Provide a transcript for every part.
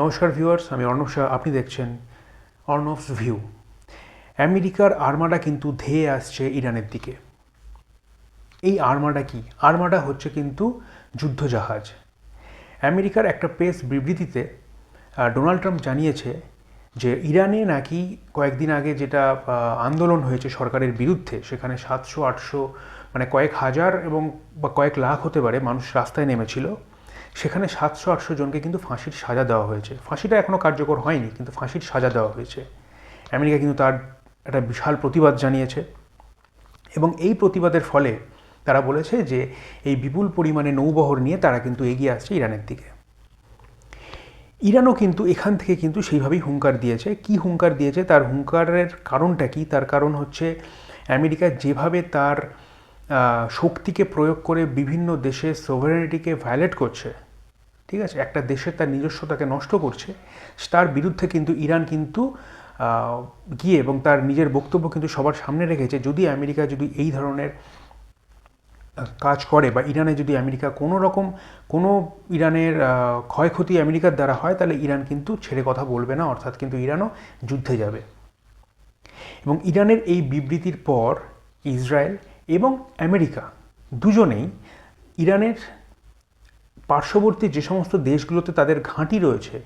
নমস্কার ভিউয়ার্স, আমি অর্ণব শাহ। আপনি দেখছেন অর্ণবস ভিউ। আমেরিকার আর্মাডা কিন্তু ধেয়ে আসছে ইরানের দিকে। এই আর্মাডা কি? আর্মাডা হচ্ছে কিন্তু যুদ্ধজাহাজ। আমেরিকার একটা প্রেস বিবৃতিতে ডোনাল্ড ট্রাম্প জানিয়েছে যে ইরানে নাকি কয়েকদিন আগে যেটা আন্দোলন হয়েছে সরকারের বিরুদ্ধে, সেখানে 700-800 মানে কয়েক হাজার এবং বা কয়েক লাখ হতে পারে মানুষ রাস্তায় নেমেছিল। সেখানে 700-800 জনকে কিন্তু ফাঁসির সাজা দেওয়া হয়েছে। ফাঁসিটা এখনও কার্যকর হয়নি, কিন্তু ফাঁসির সাজা দেওয়া হয়েছে। আমেরিকা কিন্তু তার একটা বিশাল প্রতিবাদ জানিয়েছে এবং এই প্রতিবাদের ফলে তারা বলেছে যে এই বিপুল পরিমাণে নৌবহর নিয়ে তারা কিন্তু এগিয়ে আসছে ইরানের দিকে। ইরানও কিন্তু এখান থেকে কিন্তু সেইভাবেই হুঙ্কার দিয়েছে। কি হুঙ্কার দিয়েছে, তার হুঙ্কারের কারণটা কি? তার কারণ হচ্ছে আমেরিকা যেভাবে তার শক্তিকে প্রয়োগ করে বিভিন্ন দেশের সোভারেনিটিকে ভায়োলেট করছে, ঠিক আছে, একটা দেশের তার নিজস্বতাকে নষ্ট করছে, তার বিরুদ্ধে কিন্তু ইরান কিন্তু গিয়ে এবং তার নিজের বক্তব্য কিন্তু সবার সামনে রেখেছে, যদি আমেরিকা যদি এই ধরনের কাজ করে বা ইরানে যদি আমেরিকা কোনো ইরানের ক্ষয়ক্ষতি আমেরিকার দ্বারা হয়, তাহলে ইরান কিন্তু ছেড়ে কথা বলবে না, অর্থাৎ কিন্তু ইরানও যুদ্ধে যাবে। এবং ইরানের এই বিবৃতির পর ইসরায়েল এবং আমেরিকা দুজনেই ইরানের পার্শ্ববর্তী যে সমস্ত দেশগুলোতে তাদের ঘাঁটি রয়েছে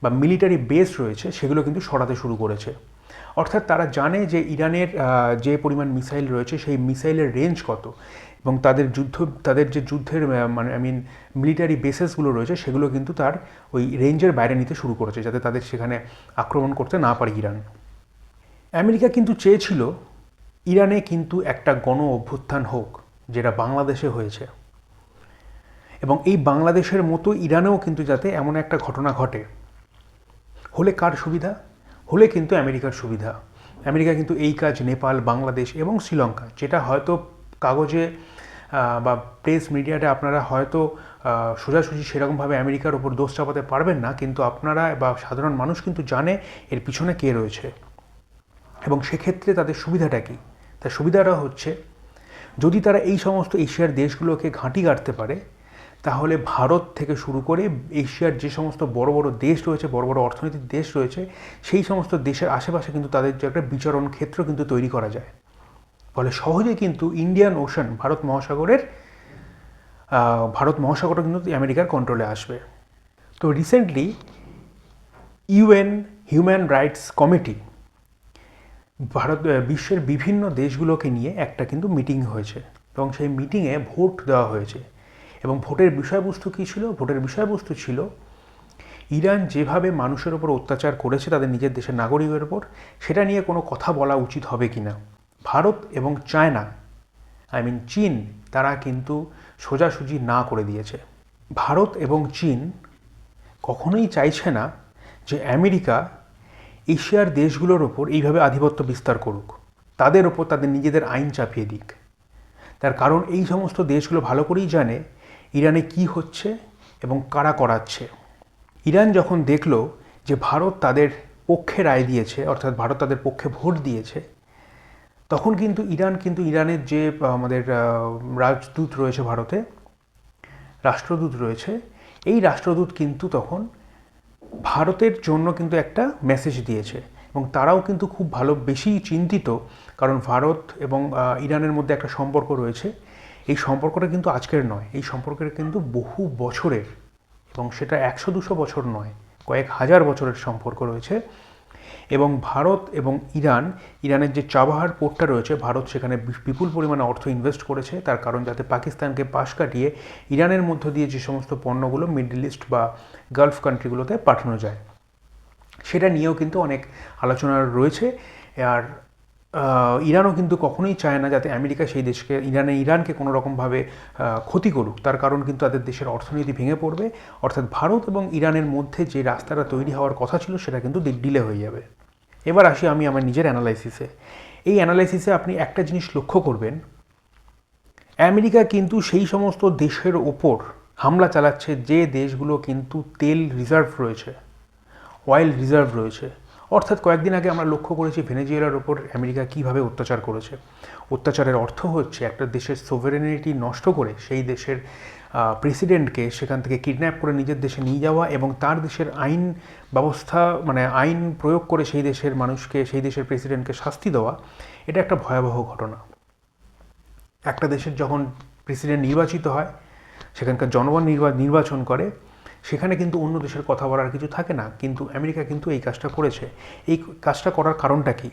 বা মিলিটারি বেস রয়েছে, সেগুলো কিন্তু সরাতে শুরু করেছে। অর্থাৎ তারা জানে যে ইরানের যে পরিমাণ মিসাইল রয়েছে সেই মিসাইলের রেঞ্জ কত, এবং তাদের যে যুদ্ধের মানে মিলিটারি বেসেসগুলো রয়েছে সেগুলো কিন্তু তার ওই রেঞ্জের বাইরে নিতে শুরু করেছে, যাতে তাদের সেখানে আক্রমণ করতে না পারে ইরান। আমেরিকা কিন্তু চেয়েছিল ইরানে কিন্তু একটা গণ অভ্যুত্থান হোক, যেটা বাংলাদেশে হয়েছে, এবং এই বাংলাদেশের মতো ইরানেও কিন্তু যাতে এমন একটা ঘটনা ঘটে। হলে কার সুবিধা? হলে কিন্তু আমেরিকার সুবিধা। আমেরিকা কিন্তু এই কাজ নেপাল, বাংলাদেশ এবং শ্রীলঙ্কা, যেটা হয়তো কাগজে বা প্রেস মিডিয়াতে আপনারা হয়তো সোজাসুজি সেরকমভাবে আমেরিকার ওপর দোষ চাপাতে পারবেন না, কিন্তু আপনারা বা সাধারণ মানুষ কিন্তু জানে এর পিছনে কে রয়েছে। এবং সেক্ষেত্রে তাদের সুবিধাটা কী? তার সুবিধাটা হচ্ছে, যদি তারা এই সমস্ত এশিয়ার দেশগুলোকে ঘাঁটি গাড়তে পারে, তাহলে ভারত থেকে শুরু করে এশিয়ার যে সমস্ত বড় বড় দেশ রয়েছে, বড় বড় অর্থনৈতিক দেশ রয়েছে, সেই সমস্ত দেশের আশেপাশে কিন্তু তাদের যে একটা বিচরণ ক্ষেত্র কিন্তু তৈরি করা যায়। ফলে সহজে কিন্তু ইন্ডিয়ান ওশান, ভারত মহাসাগরও কিন্তু আমেরিকার কন্ট্রোলে আসবে। তো recently UN human rights committee বিশ্বের বিভিন্ন দেশগুলোকে নিয়ে একটা কিন্তু মিটিং হয়েছে, এবং সেই মিটিংয়ে ভোট দেওয়া হয়েছে। এবং ভোটের বিষয়বস্তু কী ছিল? ভোটের বিষয়বস্তু ছিল ইরান যেভাবে মানুষের ওপর অত্যাচার করেছে তাদের নিজের দেশের নাগরিকের ওপর, সেটা নিয়ে কোনো কথা বলা উচিত হবে কি না। ভারত এবং চায়না, চীন, তারা কিন্তু সোজাসুজি না করে দিয়েছে। ভারত এবং চীন কখনোই চাইছে না যে আমেরিকা এশিয়ার দেশগুলোর ওপর এইভাবে আধিপত্য বিস্তার করুক, তাদের ওপর তাদের নিজেদের আইন চাপিয়ে দিক। তার কারণ এই সমস্ত দেশগুলো ভালো করেই জানে ইরানে কি হচ্ছে এবং কারা করাচ্ছে। ইরান যখন দেখল যে ভারত তাদের পক্ষে রায় দিয়েছে, অর্থাৎ ভারত তাদের পক্ষে ভোট দিয়েছে, তখন কিন্তু ইরানের যে আমাদের রাজদূত রয়েছে ভারতে, রাষ্ট্রদূত রয়েছে, এই রাষ্ট্রদূত কিন্তু তখন ভারতের জন্য কিন্তু একটা মেসেজ দিয়েছে, এবং তারাও কিন্তু খুব বেশি চিন্তিত, কারণ ভারত এবং ইরানের মধ্যে একটা সম্পর্ক রয়েছে। এই সম্পর্কটা কিন্তু আজকের নয়, এই সম্পর্কটা কিন্তু বহু বছরের, এবং সেটা 100-200 বছর নয়, কয়েক হাজার বছরের সম্পর্ক রয়েছে। এবং ভারত এবং ইরানের যে চাবাহার পোর্টটা রয়েছে, ভারত সেখানে বিপুল পরিমাণে অর্থ ইনভেস্ট করেছে, তার কারণ যাতে পাকিস্তানকে পাশ কাটিয়ে ইরানের মধ্য দিয়ে যে সমস্ত পণ্যগুলো মিডল ইস্ট বা গালফ কান্ট্রিগুলোতে পাঠানো যায়, সেটা নিয়েও কিন্তু অনেক আলোচনা রয়েছে। আর ইরানও কিন্তু কখনোই চায় না যাতে আমেরিকা সেই দেশকে ইরানকে কোনো রকমভাবে ক্ষতি করুক, তার কারণ কিন্তু তাদের দেশের অর্থনীতি ভেঙে পড়বে, অর্থাৎ ভারত এবং ইরানের মধ্যে যে রাস্তাটা তৈরি হওয়ার কথা ছিল সেটা কিন্তু ডিলে হয়ে যাবে। এবার আসি আমি আমার নিজের অ্যানালাইসিসে। এই অ্যানালাইসিসে আপনি একটা জিনিস লক্ষ্য করবেন, আমেরিকা কিন্তু সেই সমস্ত দেশের ওপর হামলা চালাচ্ছে যে দেশগুলো কিন্তু তেল রিজার্ভ রয়েছে, অয়েল রিজার্ভ রয়েছে, অর্থাৎ কয়েকদিন আগে আমরা লক্ষ্য করেছি ভেনেজুয়েলার ওপর আমেরিকা কীভাবে অত্যাচার করেছে। অত্যাচারের অর্থ হচ্ছে একটা দেশের সোভারেনিটি নষ্ট করে সেই দেশের প্রেসিডেন্টকে সেখান থেকে কিডন্যাপ করে নিজের দেশে নিয়ে যাওয়া এবং তার দেশের আইন ব্যবস্থা মানে আইন প্রয়োগ করে সেই দেশের মানুষকে, সেই দেশের প্রেসিডেন্টকে শাস্তি দেওয়া। এটা একটা ভয়াবহ ঘটনা। একটা দেশের যখন প্রেসিডেন্ট নির্বাচিত হয়, সেখানকার জনগণ নির্বাচন করে, সেখানে কিন্তু অন্য দেশের কথা বলার কিছু থাকে না। কিন্তু আমেরিকা কিন্তু এই কাজটা করেছে। এই কাজটা করার কারণটা কি?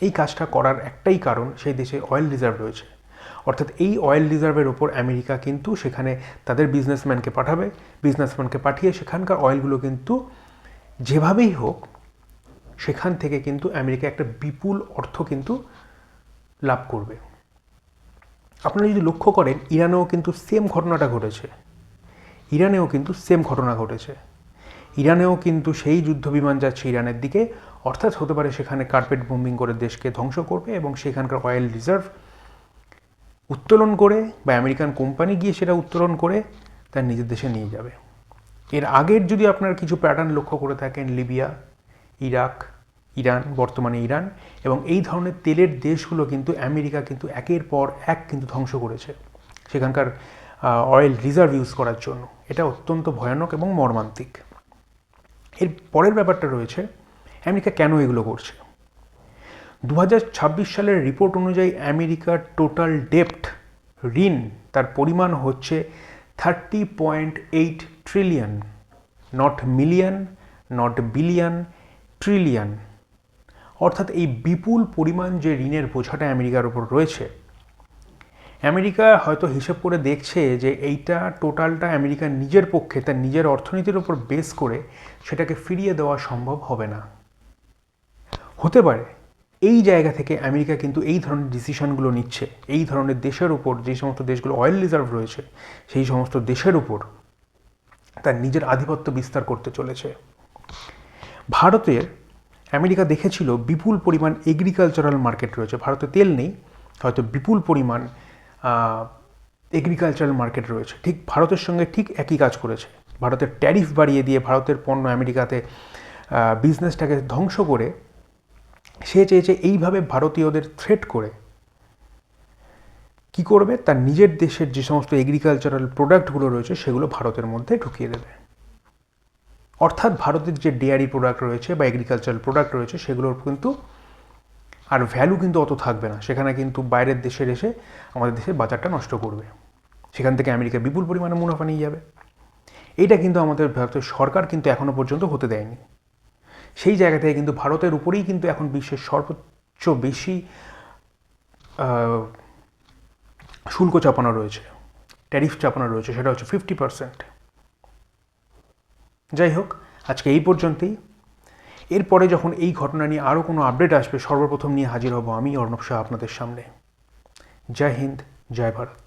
এই কাজটা করার একটাই কারণ, সেই দেশে অয়েল রিজার্ভ রয়েছে। অর্থাৎ এই অয়েল রিজার্ভের ওপর আমেরিকা কিন্তু সেখানে তাদের বিজনেসম্যানকে পাঠাবে, বিজনেসম্যানকে পাঠিয়ে সেখানকার অয়েলগুলো কিন্তু যেভাবেই হোক সেখান থেকে কিন্তু আমেরিকা একটা বিপুল অর্থ কিন্তু লাভ করবে। আপনারা যদি লক্ষ্য করেন, ইরানেও কিন্তু সেম ঘটনাটা ঘটেছে। ইরানেও কিন্তু সেই যুদ্ধ বিমান যাচ্ছে ইরানের দিকে, অর্থাৎ হতে পারে সেখানে কার্পেট বোম্বিং করে দেশকে ধ্বংস করবে এবং সেখানকার অয়েল রিজার্ভ উত্তোলন করে বা আমেরিকান কোম্পানি গিয়ে সেটা উত্তোলন করে তার নিজের দেশে নিয়ে যাবে। এর আগের যদি আপনার কিছু প্যাটার্ন লক্ষ্য করে থাকেন, লিবিয়া, ইরাক, ইরান, বর্তমানে ইরান এবং এই ধরনের তেলের দেশগুলো কিন্তু আমেরিকা কিন্তু একের পর এক কিন্তু ধ্বংস করেছে সেখানকার অয়েল রিজার্ভ ইউজ করার জন্য। এটা অত্যন্ত ভয়ানক এবং মর্মান্তিক। এর পরের ব্যাপারটা রয়েছে, আমেরিকা কেন এগুলো করছে। 2026 সালের রিপোর্ট অনুযায়ী আমেরিকার টোটাল ডেপ্ট, ঋণ, তার পরিমাণ হচ্ছে 30.8 trillion, not million, not billion, trillion. অর্থাৎ এই বিপুল পরিমাণ যে ঋণের বোঝাটা আমেরিকার উপর রয়েছে, আমেরিকা হয়তো হিসেব করে দেখছে যে এইটা টোটালটা আমেরিকার নিজের পক্ষে তার নিজের অর্থনীতির উপর বেস করে সেটাকে ফিরিয়ে দেওয়া সম্ভব হবে না। হতে পারে এই জায়গা থেকে আমেরিকা কিন্তু এই ধরনের ডিসিশনগুলো নিচ্ছে, এই ধরনের দেশের উপর, যে সমস্ত দেশগুলো অয়েল রিজার্ভ রয়েছে সেই সমস্ত দেশের উপর তার নিজের আধিপত্য বিস্তার করতে চলেছে। ভারতের আমেরিকা দেখেছিল বিপুল পরিমাণ এগ্রিকালচারাল মার্কেট রয়েছে। ভারতে তেল নেই, হয়তো বিপুল পরিমাণ এগ্রিকালচারাল মার্কেট রয়েছে। ঠিক ভারতের সঙ্গে ঠিক একই কাজ করেছে। ভারতের ট্যারিফ বাড়িয়ে দিয়ে ভারতের পণ্য আমেরিকাতে বিজনেসটাকে ধ্বংস করে সে চেয়েছে এইভাবে ভারতীয়দের থ্রেট করে কি করবে, তার নিজের দেশের যে সমস্ত এগ্রিকালচারাল প্রোডাক্টগুলো রয়েছে সেগুলো ভারতের মধ্যে ঢুকিয়ে দেবে। অর্থাৎ ভারতের যে ডেয়ারি প্রোডাক্ট রয়েছে বা এগ্রিকালচারাল প্রোডাক্ট রয়েছে সেগুলোর কিন্তু আর ভ্যালু কিন্তু অত থাকবে না। সেখানে কিন্তু বাইরের দেশের এসে আমাদের দেশের বাজারটা নষ্ট করবে। সেখান থেকে আমেরিকা বিপুল পরিমাণে মুনাফা নিয়ে যাবে। এইটা কিন্তু আমাদের ভারতের সরকার কিন্তু এখনও পর্যন্ত হতে দেয়নি। সেই জায়গা থেকে কিন্তু ভারতের উপরেই কিন্তু এখন বিশ্বের সর্বোচ্চ বেশি শুল্ক চাপানো রয়েছে, ট্যারিফ চাপানো রয়েছে, সেটা হচ্ছে 50%। যাই হোক, আজকে এই পর্যন্তই। এরপরে যখন এই ঘটনা নিয়ে আরও কোনো আপডেট আসবে, সর্বপ্রথম নিয়ে হাজির হব আমি, অর্ণব শাহ, আপনাদের সামনে। জয় হিন্দ, জয় ভারত।